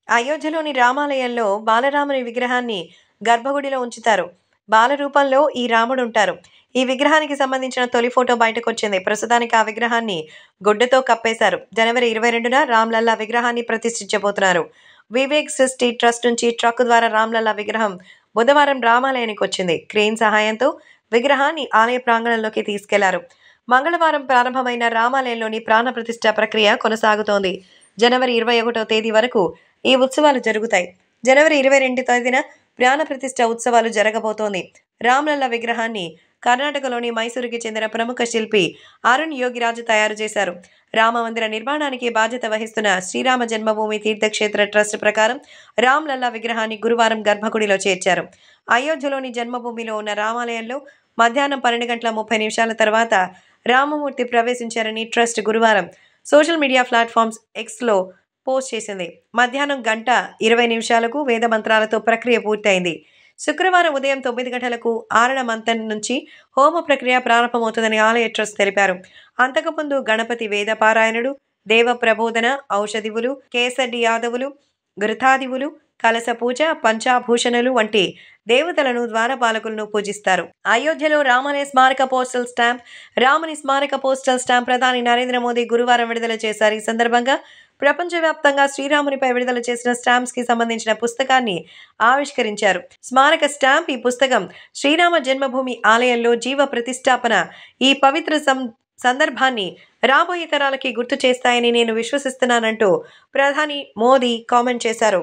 అయోధ్యలోని రామాలయంలో బాలరాముని విగ్రహాన్ని గర్భగుడిలో ఉంచుతారు. బాల రూపంలో ఈ రాముడుంటారు. ఈ విగ్రహానికి సంబంధించిన తొలి ఫోటో బయటకొచ్చింది. ప్రస్తుతానికి ఆ విగ్రహాన్ని గుడ్డతో కప్పేశారు. జనవరి 22న రామ్‌లల్లా విగ్రహాన్ని ప్రతిష్ఠించబోతున్నారు. వివేక్ సృష్టి ట్రస్ట్ నుంచి ట్రక్ ద్వారా రామ్‌లల్లా విగ్రహం బుధవారం రామాలయానికొచ్చింది. క్రేన్ సహాయంతో విగ్రహాన్ని ఆలయ ప్రాంగణంలోకి తీసుకెళ్లారు. మంగళవారం ప్రారంభమైన రామాలయంలోని ప్రాణ ప్రతిష్ఠ ప్రక్రియ కొనసాగుతోంది. జనవరి 21వ తేదీ వరకు ఈ ఉత్సవాలు జరుగుతాయి. జనవరి 22 తేదీన ప్రాణ ప్రతిష్ఠ ఉత్సవాలు జరగబోతోంది. రామ్‌లల్లా విగ్రహాన్ని కర్ణాటకలోని మైసూరుకి చెందిన ప్రముఖ శిల్పి అరుణ్ యోగిరాజు తయారు చేశారు. రామమందిర నిర్మాణానికి బాధ్యత వహిస్తున్న శ్రీరామ జన్మభూమి తీర్థక్షేత్ర ట్రస్ట్ ప్రకారం రామ్‌లల్లా విగ్రహాన్ని గురువారం గర్భగుడిలో చేర్చారు. అయోధ్యలోని జన్మభూమిలో ఉన్న రామాలయంలో మధ్యాహ్నం 12:30 తర్వాత రామమూర్తి ప్రవేశించారని ట్రస్ట్ గురువారం సోషల్ మీడియా ప్లాట్‌ఫామ్స్ ఎక్స్‌లో పోస్ట్ చేసింది. మధ్యాహ్నం 1:20కు వేద మంత్రాలతో ప్రక్రియ పూర్తయింది. శుక్రవారం ఉదయం 9 గంటలకు ఆరణ మంతన్ నుంచి హోమ ప్రక్రియ ప్రారంభమవుతుందని ఆలయ ట్రస్ట్ తెలిపారు. అంతకుముందు గణపతి వేద పారాయణుడు, దేవ ప్రబోధన, ఔషధివులు, కేసడ్డి యాదవులు, ఘృతాదివులు, కలశ పూజ, పంచాభూషణులు వంటి దేవతలను ద్వారపాలకులను పూజిస్తారు. అయోధ్యలో రామాలయ స్మారక పోస్టల్ స్టాంప్ రాముని స్మారక పోస్టల్ స్టాంప్ ప్రధాని నరేంద్ర మోదీ గురువారం విడుదల చేశారు. ఈ సందర్భంగా ప్రపంచవ్యాప్తంగా శ్రీరామునిపై విడుదల చేసిన స్టాంప్స్ కి సంబంధించిన పుస్తకాన్ని ఆవిష్కరించారు. స్మారక స్టాంప్ ఈ పుస్తకం శ్రీరామ జన్మభూమి ఆలయంలో జీవ ప్రతిష్టాపన ఈ పవిత్ర సందర్భాన్ని రాబోయే తరాలకి గుర్తు చేస్తాయని నేను విశ్వసిస్తున్నానంటూ ప్రధాని మోదీ కామెంట్ చేశారు.